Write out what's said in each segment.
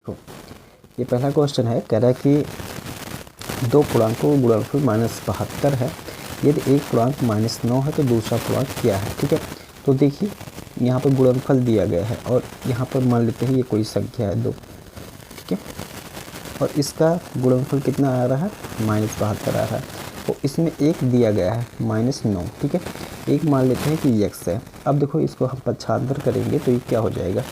तो ये पहला क्वेश्चन है, कह रहा है कि दो पूर्णांकों का गुणनफल -72 है। यदि एक पूर्णांक -9 है तो दूसरा पूर्णांक क्या है। ठीक है, तो देखिए यहाँ पर गुणनफल दिया गया है और यहाँ पर मान लेते हैं ये कोई संख्या है 2। ठीक है, और इसका गुणनफल कितना आ रहा है, -72 आ रहा है। तो इसमें एक दिया गया है -9। ठीक है, एक मान लेते हैं कि x है। अब देखो इसको हम पक्षांतर करेंगे तो ये क्या हो जाएगा,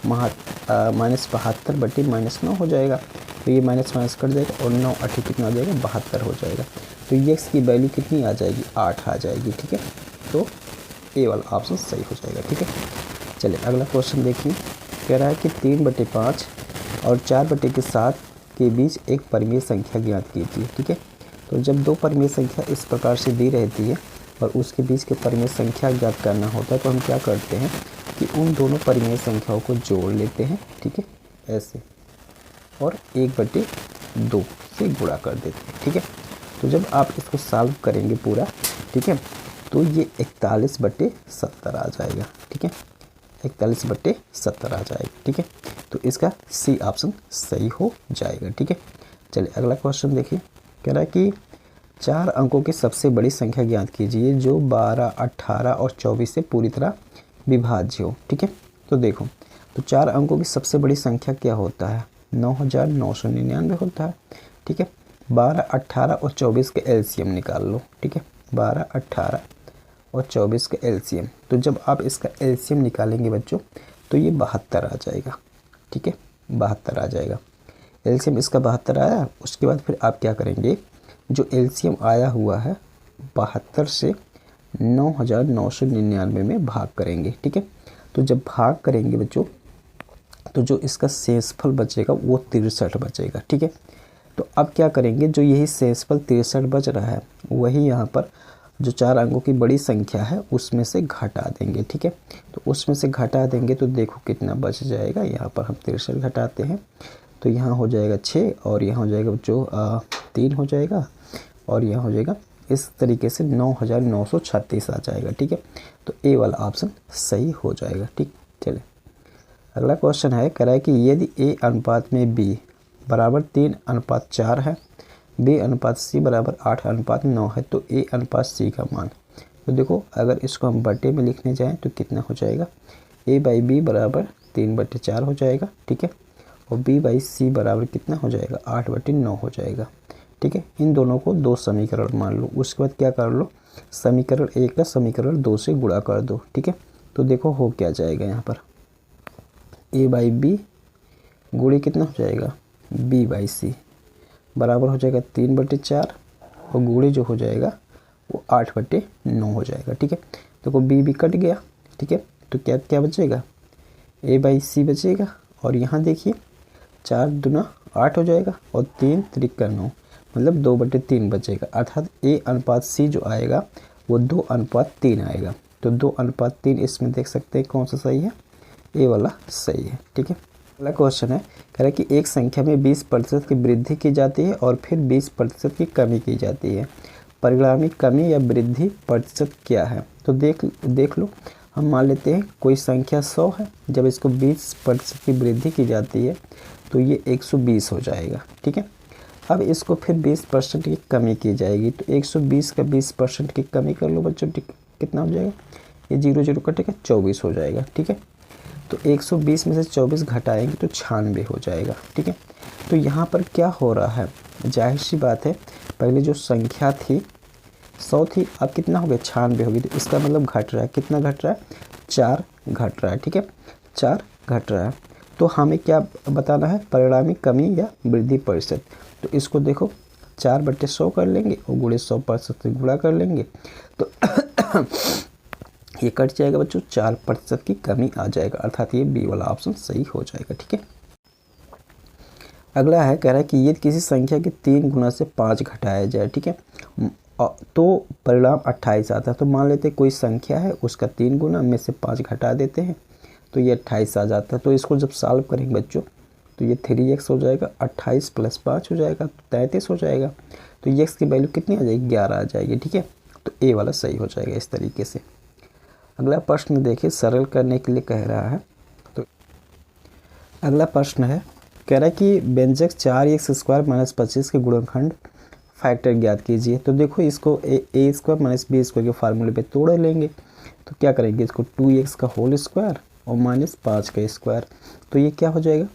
-72 बटे -9 हो जाएगा। तो ये माइनस माइनस कट जाएगा और 9 8 कितना हो जाएगा, 72 हो जाएगा। तो x की वैल्यू कितनी आ जाएगी, 8 आ जाएगी। ठीक है, तो ए वाला ऑप्शन सही हो जाएगा। ठीक है, चलिए अगला क्वेश्चन देखिए। कह रहा है कि 3/5 और 4/7 के बीच एक परिमेय संख्या ज्ञात कीजिए। ठीक है, तो जब दो परिमेय संख्या इस प्रकार से दी रहती है और उसके बीच के परिमेय संख्या ज्ञात करना होता है तो हम क्या करते हैं कि उन दोनों परिमेय संख्याओं को जोड़ लेते हैं। ठीक है, ऐसे, और 1/2 से गुणा कर देते हैं। ठीक है, तो जब आप इसको सॉल्व करेंगे पूरा, ठीक है, तो ये 41/70 आ जाएगा। ठीक है, 41/70 आ जाएगा। ठीक है, तो इसका सी ऑप्शन सही हो जाएगा। ठीक है, चलिए अगला क्वेश्चन देखिए। कह रहा है कि 4 अंकों की सबसे बड़ी संख्या ज्ञात कीजिए जो 12, 18 और 24 से पूरी तरह विभाज्य हो। ठीक है, तो देखो, तो 4 अंकों की सबसे बड़ी संख्या क्या होता है, 9999 होता है। ठीक है, 12, 18 और 24 के एलसीएम निकाल लो। ठीक है, 12, 18 और 24 का एलसीएम, तो जब आप इसका एलसीएम निकालेंगे बच्चों तो ये 72 आ जाएगा। ठीक है, 72 आ जाएगा। एलसीएम इसका 72 आया। उसके बाद फिर आप क्या करेंगे, जो एलसीएम आया हुआ है 72 से 9999 में भाग करेंगे। ठीक है, तो जब भाग करेंगे बच्चों तो जो इसका शेषफल बचेगा वो 63 बचेगा। ठीक है, तो अब क्या करेंगे, जो यही शेषफल 63 बच रहा है वही यहाँ पर जो 4 अंकों की बड़ी संख्या है उसमें से घटा देंगे। ठीक है, तो उसमें से घटा देंगे तो देखो कितना बच जाएगा। यहाँ पर हम 63 घटाते हैं तो यहाँ हो जाएगा 6 और यहाँ हो जाएगा बच्चों 3 हो जाएगा और यहाँ हो जाएगा इस तरीके से 9936 आ जाएगा। ठीक है, तो ए वाला ऑप्शन सही हो जाएगा। ठीक, चलिए अगला क्वेश्चन है। कह रहा है कि यदि ए अनुपात में बी बराबर 3:4 है, बी अनुपात सी बराबर 8:9 है तो ए अनुपात सी का मान। तो देखो अगर इसको हम बटे में लिखने जाएं तो कितना हो जाएगा, ए बाई बी बराबर 3/4 हो जाएगा। ठीक है, और बी बाई सी बराबर कितना हो जाएगा, 8/9 हो जाएगा। ठीक है, इन दोनों को दो समीकरण मान लो। उसके बाद क्या कर लो, समीकरण 1 का समीकरण 2 से गुणा कर दो। ठीक है, तो देखो हो क्या जाएगा, यहाँ पर ए बाई बी गुणे कितना हो जाएगा, बी बाई सी बराबर हो जाएगा 3/4 और गुणे जो हो जाएगा वो 8/9 हो जाएगा। ठीक है, देखो बी भी कट गया। ठीक है, तो क्या क्या बचेगा, ए बाई सी बचेगा और यहाँ देखिए 4 दूना 8 हो जाएगा और 3 त्रिका 9 मतलब 2/3 बचेगा। अर्थात ए अनुपात सी जो आएगा वो 2:3 आएगा। तो 2:3 इसमें देख सकते हैं कौन सा सही है, ए वाला सही है। ठीक है, अगला क्वेश्चन है। कह रहा है कि एक संख्या में 20% की वृद्धि की जाती है और फिर 20% की कमी की जाती है। परिणामी कमी या वृद्धि प्रतिशत क्या है। तो देख लो, हम मान लेते हैं कोई संख्या 100 है, जब इसको 20% की वृद्धि की जाती है तो ये 120 हो जाएगा। ठीक है, अब इसको फिर 20% की कमी की जाएगी तो 120 का 20% की कमी कर लो बच्चों, कितना हो जाएगा, ये 0 0 कटेगा 24 हो जाएगा। ठीक है, तो 120 में से 24 घटाएंगे तो 96 हो जाएगा। ठीक है, तो यहाँ पर क्या हो रहा है, जाहिर सी बात है पहले जो संख्या थी 100 थी, अब कितना हो गया, 96 होगी। तो इसका मतलब घट रहा है, कितना घट रहा है, 4 घट रहा है। ठीक है, 4 घट रहा है। तो हमें क्या बताना है, परिणामी कमी या वृद्धि प्रतिशत। तो इसको देखो 4/100 कर लेंगे और गुणे 100% से गुणा कर लेंगे तो ये कट जाएगा बच्चों, 4% की कमी आ जाएगा। अर्थात ये बी वाला ऑप्शन सही हो जाएगा। ठीक है, अगला है। कह रहा है कि यदि किसी संख्या के 3 गुना से 5 घटाया जाए, ठीक है, तो परिणाम 28 आता है। तो मान लेते कोई संख्या है उसका 3 गुना में से 5 घटा देते हैं तो ये 28 आ जाता है। तो इसको जब सॉल्व करेंगे बच्चों तो ये 3x हो जाएगा, 28 + 5 हो जाएगा, 33 हो जाएगा। तो x की वैल्यू कितनी आ जाएगी, 11 आ जाएगी। ठीक है, तो ए वाला सही हो जाएगा इस तरीके से। अगला प्रश्न देखिए, सरल करने के लिए कह रहा है। तो अगला प्रश्न है, कह रहा है कि व्यंजक 4x² - 25 के गुणनखंड फैक्टर ज्ञात कीजिए। तो देखो इसको a² - b² के फार्मूले पे तोड़ लेंगे। तो क्या करेंगे, इसको 2x का होल स्क्वायर और -5 का स्क्वायर। तो ये क्या हो जाएगा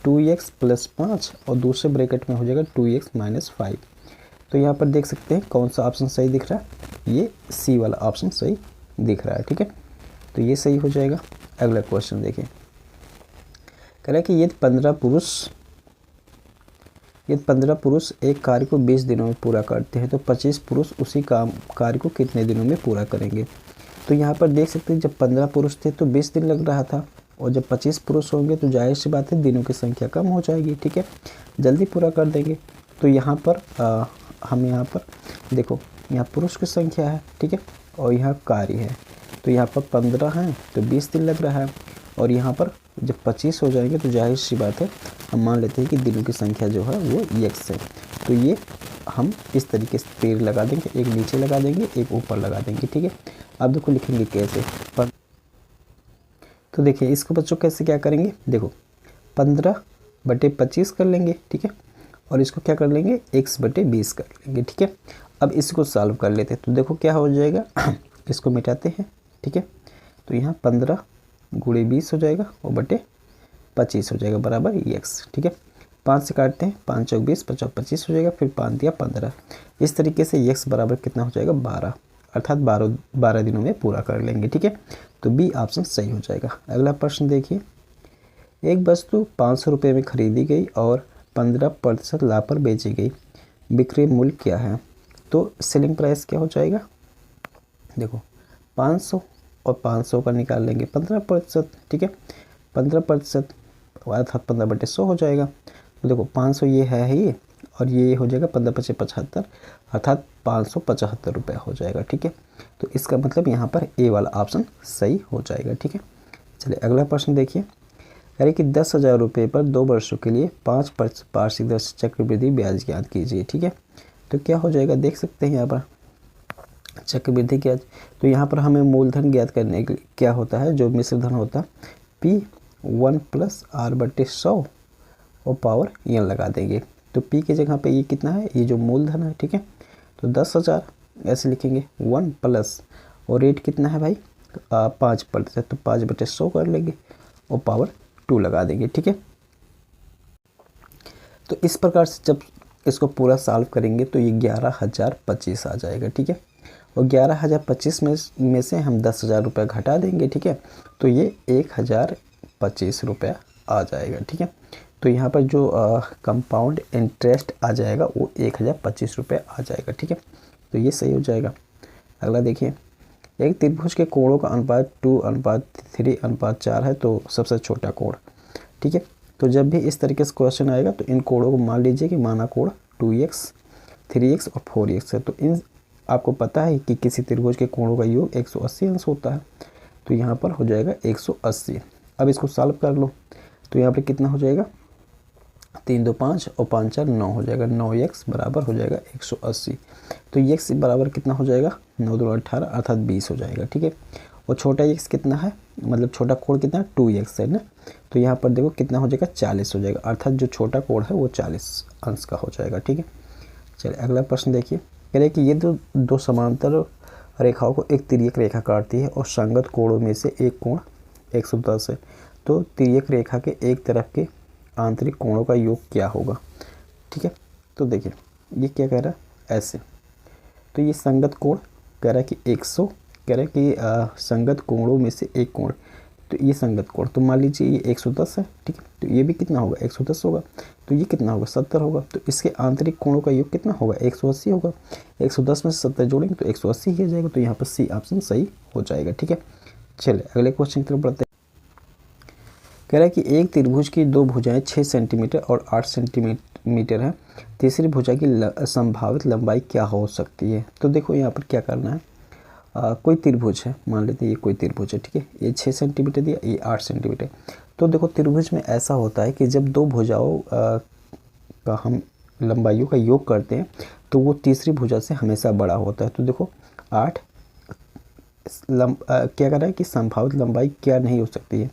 2x + 5 और दूसरे ब्रैकेट में हो जाएगा 2x - 5। तो यहाँ पर देख सकते हैं कौन सा ऑप्शन सही दिख रहा है, ये सी वाला ऑप्शन सही दिख रहा है। ठीक है, तो ये सही हो जाएगा। अगला क्वेश्चन देखिए, कह रहा है कि यदि 15 पुरुष एक कार्य को 20 दिनों में पूरा करते हैं तो 25 पुरुष उसी कार्य को कितने दिनों में पूरा करेंगे। तो यहाँ पर देख सकते हैं जब 15 पुरुष थे तो 20 दिन लग रहा था, और जब 25 पुरुष होंगे तो जाहिर सी बात है दिनों की संख्या कम हो जाएगी। ठीक है, जल्दी पूरा कर देंगे। तो यहाँ पर हम यहाँ पर देखो, यहाँ पुरुष की संख्या है, ठीक है, और यहाँ कार्य है। तो यहाँ पर 15 हैं तो 20 दिन लग रहा है, और यहाँ पर जब 25 हो जाएंगे तो जाहिर सी बात है हम मान लेते हैं कि दिनों की संख्या जो है वो x है। तो ये हम इस तरीके से पेड़ लगा देंगे, एक नीचे लगा देंगे, एक ऊपर लगा देंगे। ठीक है, अब देखो लिखेंगे कैसे। तो देखिए इसको बच्चों कैसे क्या करेंगे, देखो 15/25 कर लेंगे। ठीक है, और इसको क्या कर लेंगे x/20 कर लेंगे। ठीक है, अब इसको सॉल्व कर लेते हैं। तो देखो क्या हो जाएगा इसको मिटाते हैं। ठीक है, तो यहाँ 15 × 20 हो जाएगा और बटे 25 हो जाएगा बराबर x। ठीक है, 5 से काटते हैं, 5 × 4 = 20, 5 × 25 हो जाएगा, फिर 5 दिया 15। इस तरीके से x बराबर कितना हो जाएगा 12, अर्थात 12 दिनों में पूरा कर लेंगे। ठीक है, तो बी ऑप्शन सही हो जाएगा। अगला प्रश्न देखिए, एक वस्तु 500 रुपये में खरीदी गई और 15% लाभ पर बेची गई, बिक्री मूल्य क्या है। तो सेलिंग प्राइस क्या हो जाएगा, देखो 500 और 500 का निकाल लेंगे 15%। ठीक है, 15% अर्थात 15/100 हो जाएगा। तो देखो 500 ये है ही, और ये हो जाएगा 15×5 = 75, अर्थात 575 रुपये हो जाएगा। ठीक है, तो इसका मतलब यहाँ पर ए वाला ऑप्शन सही हो जाएगा। ठीक है, चलिए अगला प्रश्न देखिए, कह रहे कि 10,000 रुपये पर 2 वर्षों के लिए 5% वार्षिक दर से चक्रवृद्धि ब्याज ज्ञात कीजिए। ठीक है, तो क्या हो जाएगा देख सकते हैं यहाँ पर चक्रवृद्धि ब्याज। तो यहाँ पर हमें मूलधन ज्ञात करने के क्या होता है, जो मिश्र धन होता है P1 + R/100 और पावर n लगा देंगे। तो P की जगह पे ये कितना है, ये जो मूलधन है। ठीक है, तो 10,000 ऐसे लिखेंगे 1 प्लस, और रेट कितना है भाई 5%, तो 5/100 कर लेंगे और पावर 2 लगा देंगे। ठीक है, तो इस प्रकार से जब इसको पूरा सॉल्व करेंगे तो ये 11,025 आ जाएगा। ठीक है, और 11,025 में से हम 10,000 रुपये घटा देंगे। ठीक है, तो ये 1,025 रुपया आ जाएगा। ठीक है, तो यहाँ पर जो कंपाउंड इंटरेस्ट आ जाएगा वो 1,025 रुपये आ जाएगा। ठीक है, तो ये सही हो जाएगा। अगला देखिए, एक त्रिभुज के कोणों का अनुपात 2:3:4 है, तो सबसे छोटा कोण। ठीक है, तो जब भी इस तरीके से क्वेश्चन आएगा तो इन कोणों को मान लीजिए कि माना कोण 2x, 3x और 4x है। तो इन आपको पता है कि किसी त्रिभुज के कोणों का योग 180 अंश होता है, तो यहाँ पर हो जाएगा 180। अब इसको सॉल्व कर लो, तो यहाँ पर कितना हो जाएगा 3 2 5 और 5 4 9 हो जाएगा, 9x बराबर हो जाएगा 180। तो x बराबर कितना हो जाएगा 9 2 18 अर्थात 20 हो जाएगा। ठीक है, और छोटा x कितना है, मतलब छोटा कोण कितना है 2x है ना, तो यहाँ पर देखो कितना हो जाएगा 40 हो जाएगा, अर्थात जो छोटा कोण है वो 40 अंश का हो जाएगा। ठीक है, चलिए अगला प्रश्न देखिए, कह रहे कि ये दो समांतर रेखाओं को एक तिर्यक रेखा काटती है और संगत कोणों में से एक कोण 110 है, तो तिर्यक रेखा के एक तरफ के आंतरिक कोणों का योग क्या होगा। ठीक है, तो देखिए ये क्या कह रहा है ऐसे, तो ये संगत कोण कह रहा है कि 100, कह रहा है कि संगत कोणों में से एक कोण, तो ये संगत कोण, तो मान लीजिए ये 110 है। ठीक है, तो ये भी कितना होगा 110 होगा, तो ये कितना होगा 70 होगा, तो इसके आंतरिक कोणों का योग कितना होगा 180 होगा। 110 में से 70 जोड़ेंगे तो 180 ही आ जाएगा, तो यहाँ पर सी ऑप्शन सही हो जाएगा। ठीक है, चलिए अगले क्वेश्चन की तरफ बढ़ते हैं। कह रहा है कि एक त्रिभुज की 2 भुजाएं 6 सेंटीमीटर और 8 सेंटीमीटर है, तीसरी भुजा की संभावित लंबाई क्या हो सकती है। तो देखो यहाँ पर क्या करना है, कोई त्रिभुज है, मान लेते हैं ये कोई त्रिभुज है। ठीक है, ये 6 सेंटीमीटर दिया, ये 8 सेंटीमीटर। तो देखो त्रिभुज में ऐसा होता है कि जब 2 भुजाओं का हम लंबाइयों का योग करते हैं तो वो तीसरी भुजा से हमेशा बड़ा होता है। तो देखो 8 क्या कर रहा है कि संभावित लंबाई क्या नहीं हो सकती है,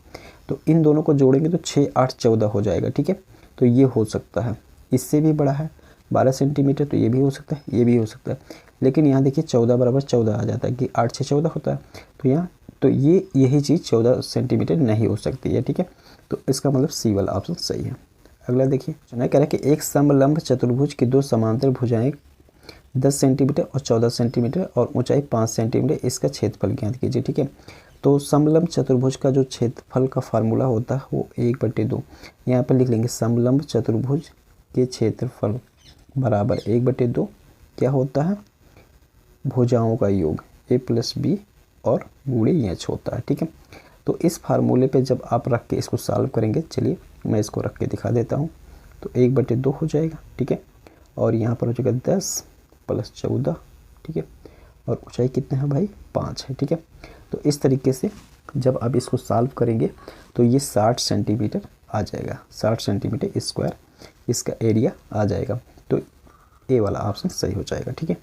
तो इन दोनों को जोड़ेंगे तो 6 8 14 हो जाएगा। ठीक है, तो ये हो सकता है। इससे भी बड़ा है 12 सेंटीमीटर, तो ये भी हो सकता है, ये भी हो सकता है। लेकिन यहाँ देखिए 14 बराबर 14 आ जाता है कि 8 6 14 होता है। तो यहाँ तो यही चीज़ 14 सेंटीमीटर नहीं हो सकती है, ठीक है। तो इसका मतलब सी वाला ऑप्शन सही है। अगला देखिए, कह रहा है कि एक समलंब चतुर्भुज की दो समांतर भुजाएं 10 सेंटीमीटर और 14 सेंटीमीटर और ऊंचाई 5 सेंटीमीटर, इसका क्षेत्रफल ज्ञात कीजिए, ठीक है। तो समलंब चतुर्भुज का जो क्षेत्रफल का फार्मूला होता है वो 1/2, यहाँ पर लिख लेंगे समलंब चतुर्भुज के क्षेत्रफल बराबर 1/2 क्या होता है, भुजाओं का योग a + b और गुणे h होता है, ठीक है। तो इस फार्मूले पे जब आप रख के इसको सॉल्व करेंगे, चलिए मैं इसको रख के दिखा देता हूँ। तो 1/2 हो जाएगा, ठीक है। और यहाँ पर हो जाएगा 10 + 14, ठीक है। और ऊंचाई कितना है भाई, 5 है, ठीक है। तो इस तरीके से जब आप इसको सॉल्व करेंगे तो ये 60 सेंटीमीटर आ जाएगा, 60 सेंटीमीटर स्क्वायर इसका एरिया आ जाएगा। तो ए वाला ऑप्शन सही हो जाएगा, ठीक है।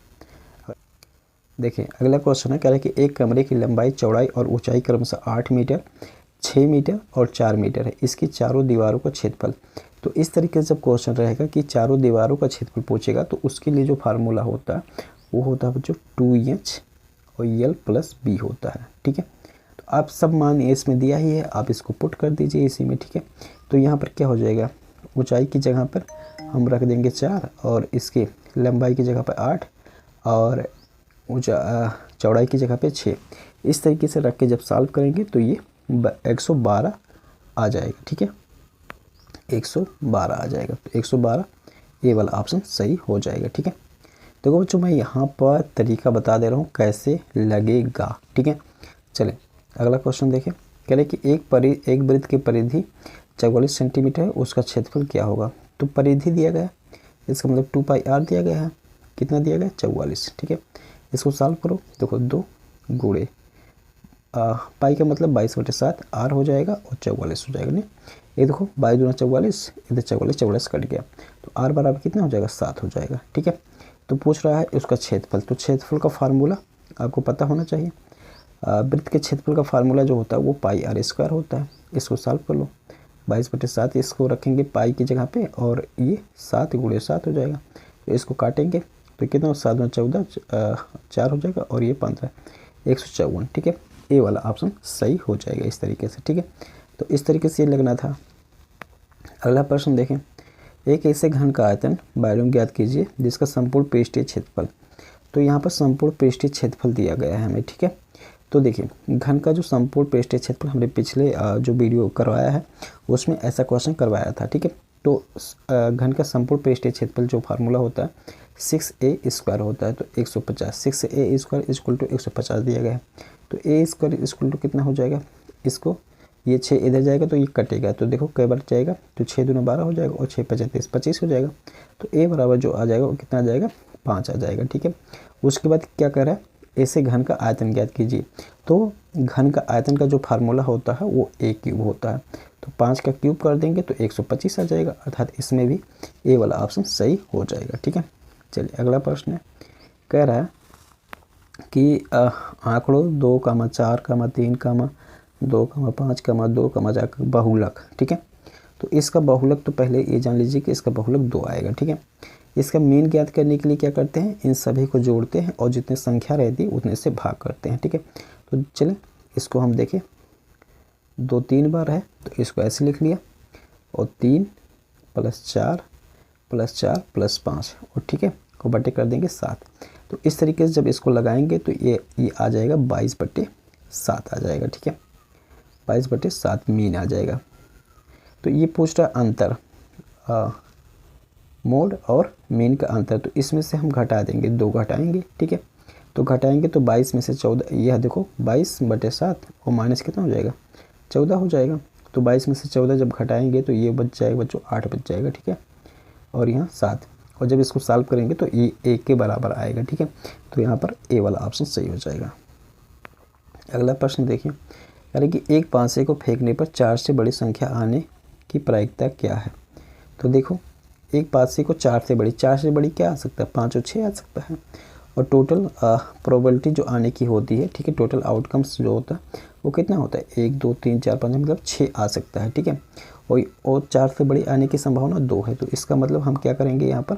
देखिए अगला क्वेश्चन है, कह रहा है कि एक कमरे की लंबाई, चौड़ाई और ऊंचाई क्रमशः 8 मीटर, 6 मीटर और 4 मीटर है। इसकी चारों दीवारों का क्षेत्रफल। तो इस तरीके से जब क्वेश्चन रहेगा कि चारों दीवारों का क्षेत्रफल पूछेगा तो उसके लिए जो फार्मूला होता है वो होता है बच्चों 2h और l + b होता है, ठीक है। तो आप सब मान इसमें दिया ही है, आप इसको पुट कर दीजिए इसी में, ठीक है। तो यहाँ पर क्या हो जाएगा, ऊंचाई की जगह पर हम रख देंगे 4 और इसके लंबाई की जगह पर 8 और चौड़ाई की जगह पे 6। इस तरीके से रख के जब सॉल्व करेंगे तो ये 112 आ जाएगा, ठीक है। 112 आ जाएगा, तो 112 ये वाला ऑप्शन सही हो जाएगा, ठीक है। देखो बच्चों मैं यहाँ पर तरीका बता दे रहा हूँ कैसे लगेगा, ठीक है। चलें अगला क्वेश्चन देखें, कह रहे कि एक वृत्त की परिधि 44 सेंटीमीटर है, उसका क्षेत्रफल क्या होगा। तो परिधि दिया गया है, इसका मतलब 2πr दिया गया है, कितना दिया गया 44, ठीक है। इसको सॉल्व करो, देखो 2 गुणे पाई का मतलब 22/7 आर हो जाएगा और 44 हो जाएगा। नहीं ये देखो 22 दूना 44, इधर 44 कट गया, तो आर बराबर कितना हो जाएगा 7 हो जाएगा, ठीक है। तो पूछ रहा है उसका क्षेत्रफल, तो क्षेत्रफल का फार्मूला आपको पता होना चाहिए। वृत्त के क्षेत्रफल का फार्मूला जो होता है वो πr² होता है। इसको सॉल्व कर लो, 22/7 इसको रखेंगे पाई की जगह पे और ये 7 × 7 हो जाएगा। तो इसको काटेंगे तो कितना 7 × 14 4 हो जाएगा और ये 15 154, ठीक है। ए वाला ऑप्शन सही हो जाएगा इस तरीके से, ठीक है। तो इस तरीके से ये लगना था। अगला प्रश्न देखें, एक ऐसे घन का आयतन वॉल्यूम ज्ञात कीजिए जिसका संपूर्ण पृष्ठीय क्षेत्रफल। तो यहाँ पर संपूर्ण पृष्ठीय क्षेत्रफल दिया गया है हमें, ठीक है। तो देखिए घन का जो संपूर्ण पृष्ठीय क्षेत्रफल हमने पिछले जो वीडियो करवाया है उसमें ऐसा क्वेश्चन करवाया था, ठीक है। तो घन का संपूर्ण पृष्ठीय क्षेत्रफल जो फार्मूला होता है 6a² होता है, तो 150 6a² = 150 दिया गया है। तो a² कितना हो जाएगा, इसको ये 6 इधर जाएगा तो ये कटेगा, तो देखो कई बार जाएगा, तो 6 दूना 12 हो जाएगा और 6 × 35 25 हो जाएगा। तो a बराबर जो आ जाएगा वो कितना आ जाएगा 5 आ जाएगा, ठीक है। उसके बाद क्या कर रहा है, ऐसे घन का आयतन ज्ञात कीजिए। तो घन का आयतन का जो फार्मूला होता है वो a³ होता है, तो 5 का क्यूब कर देंगे तो 125 आ जाएगा, अर्थात इसमें भी ए वाला ऑप्शन सही हो जाएगा, ठीक है। चलिए अगला प्रश्न है, कह रहा है कि आंकड़ों 2, 4, 3, 2, 5, 2, 4 का बहुलक, ठीक है। तो इसका बहुलक तो पहले ये जान लीजिए कि इसका बहुलक 2 आएगा, ठीक है। इसका मीन ज्ञात करने के लिए क्या करते हैं, इन सभी को जोड़ते हैं और जितनी संख्या रहती है उतने से भाग करते हैं, ठीक है। तो चलें इसको हम देखें, 2 3 बार है तो इसको ऐसे लिख लिया और 3 + 4 + 4 + 5 और ठीक है को बटे कर देंगे 7। तो इस तरीके से जब इसको लगाएंगे तो ये आ जाएगा 22/7 आ जाएगा, ठीक है। 22/7 मीन आ जाएगा। तो ये पूछ रहा अंतर, मोड और मीन का अंतर, तो इसमें से हम घटा देंगे, 2 घटाएंगे, ठीक है। तो घटाएंगे तो 22 में से 14, यह देखो 22/7 और माइनस कितना हो जाएगा 14 हो जाएगा। तो 22 में से 14 जब घटाएंगे तो ये बच जाएगा बच्चों 8 बच जाएगा, ठीक है। और यहाँ 7, और जब इसको सॉल्व करेंगे तो ये 1 के बराबर आएगा, ठीक है। तो यहाँ पर ए वाला ऑप्शन सही हो जाएगा। अगला प्रश्न देखिए, यानी कि एक पासे को फेंकने पर 4 से बड़ी संख्या आने की प्रायिकता क्या है। तो देखो एक पासे को 4 से बड़ी क्या आ सकता है, 5 और 6 आ सकता है। और टोटल प्रोबेबिलिटी जो आने की होती है, ठीक है, टोटल आउटकम्स जो होता है वो कितना होता है 1 2 3 4 5 मतलब 6 आ सकता है, ठीक है। और 4 से बड़ी आने की संभावना 2 है। तो इसका मतलब हम क्या करेंगे यहाँ पर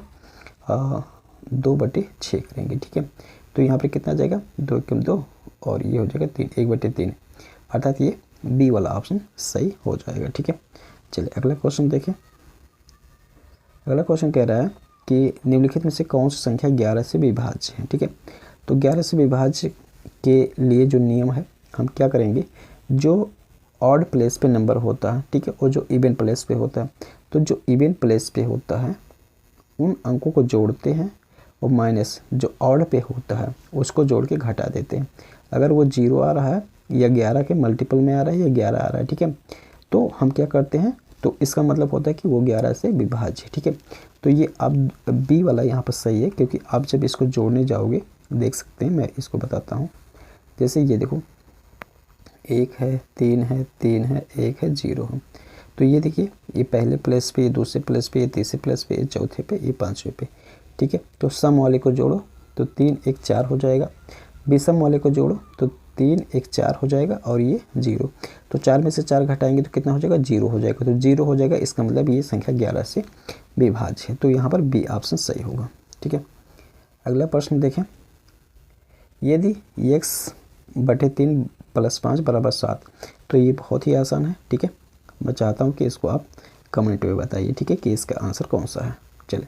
2/6 करेंगे, ठीक है। तो यहाँ पर कितना जाएगा 2 एकम 2 और ये हो जाएगा 3 1/3, अर्थात ये बी वाला ऑप्शन सही हो जाएगा, ठीक है। चलिए अगला क्वेश्चन देखें। अगला क्वेश्चन कह रहा है कि निम्नलिखित में से कौन सी संख्या 11 से विभाज्य है, ठीक है। तो 11 से विभाज्य के लिए जो नियम है, हम क्या करेंगे, जो ऑड प्लेस पे नंबर होता है, ठीक है, और जो इवन प्लेस पे होता है, तो जो इवन प्लेस पे होता है उन अंकों को जोड़ते हैं और माइनस जो ऑड पे होता है उसको जोड़ के घटा देते हैं। अगर वो 0 आ रहा है या 11 के मल्टीपल में आ रहा है या 11 आ रहा है, ठीक है, तो हम क्या करते हैं, तो इसका मतलब होता है कि वो 11 से विभाज्य है, ठीक है। तो ये अब बी वाला यहाँ पर सही है, क्योंकि आप जब इसको जोड़ने जाओगे देख सकते हैं, मैं इसको बताता हूँ। जैसे ये देखो 1 है 3 है 3 है 1 है 0 है, तो ये देखिए ये पहले प्लेस पे, ये दूसरे प्लेस पे, ये तीसरे प्लेस पे, ये चौथे पे, ये पाँचवें पे, ठीक है। तो सम वाले को जोड़ो तो 3 1 4 हो जाएगा, विषम वाले को जोड़ो तो 3 1 4 हो जाएगा और ये 0। तो 4 में से 4 घटाएंगे तो कितना हो जाएगा 0 हो जाएगा, तो 0 हो जाएगा। इसका मतलब ये संख्या 11 से विभाज्य है, तो यहाँ पर बी ऑप्शन सही होगा, ठीक है। अगला प्रश्न देखें। यदि x/3 + 5 = 7, तो ये बहुत ही आसान है, ठीक है। मैं चाहता हूँ कि इसको आप कमेंट में बताइए, ठीक है, कि इसका आंसर कौन सा है। चलिए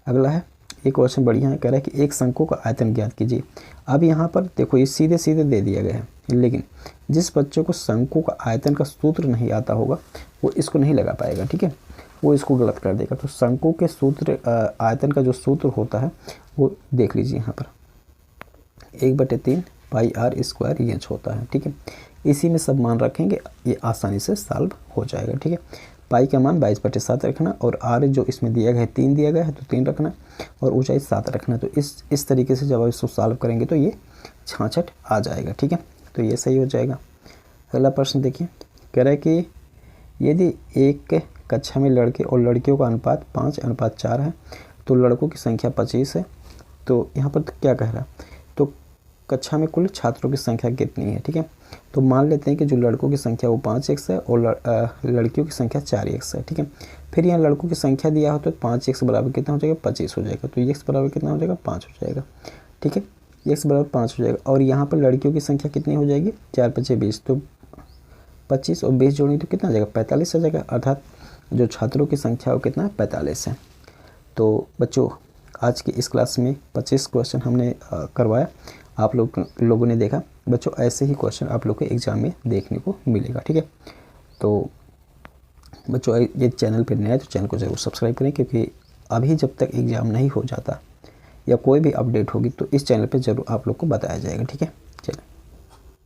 अगला है, एक क्वेश्चन बढ़िया है, कह रहा है कि एक शंकु का आयतन ज्ञात कीजिए। अब यहाँ पर देखो ये सीधे सीधे दे दिया गया है, लेकिन जिस बच्चे को शंकु का आयतन का सूत्र नहीं आता होगा वो इसको नहीं लगा पाएगा, ठीक है, वो इसको गलत कर देगा। तो शंकु के सूत्र आयतन का जो सूत्र होता है वो देख लीजिए यहाँ पर 1/3 πr² इंच होता है, ठीक है। इसी में सब मान रखेंगे, ये आसानी से सॉल्व हो जाएगा, ठीक है। पाई का मान 22/7 रखना और आर जो इसमें दिया गया है 3 दिया गया है तो 3 रखना और ऊंचाई 7 रखना। तो इस तरीके से जब आप इसको सॉल्व करेंगे तो ये 66 आ जाएगा, ठीक है। तो ये सही हो जाएगा। अगला प्रश्न देखिए, कह रहा है कि यदि एक कक्षा में लड़के और लड़कियों का अनुपात 5:4 है तो लड़कों की संख्या 25 है। तो यहाँ पर क्या कह रहा है, तो कक्षा में कुल छात्रों की संख्या कितनी है, ठीक है। तो मान लेते हैं कि जो लड़कों की संख्या वो 5x है और लड़कियों की संख्या 4x है, ठीक है। फिर यहाँ लड़कों की संख्या दिया हो तो 5x बराबर कितना हो जाएगा 25 हो जाएगा, तो x बराबर कितना हो जाएगा 5 हो जाएगा, ठीक है, x बराबर 5 हो जाएगा। और यहाँ पर लड़कियों की संख्या कितनी हो जाएगी 4 × 5 = 20, तो 25 और 20 जोड़ेंगे तो कितना आ जाएगा 45 आ जाएगा, अर्थात जो छात्रों की संख्या वो कितना 45 है। तो बच्चों आज की इस क्लास में 25 क्वेश्चन हमने करवाया, आप लोगों ने देखा। बच्चों ऐसे ही क्वेश्चन आप लोग के एग्ज़ाम में देखने को मिलेगा, ठीक है। तो बच्चों ये चैनल पर नया है तो चैनल को ज़रूर सब्सक्राइब करें, क्योंकि अभी जब तक एग्ज़ाम नहीं हो जाता या कोई भी अपडेट होगी तो इस चैनल पे ज़रूर आप लोग को बताया जाएगा, ठीक है। चलिए।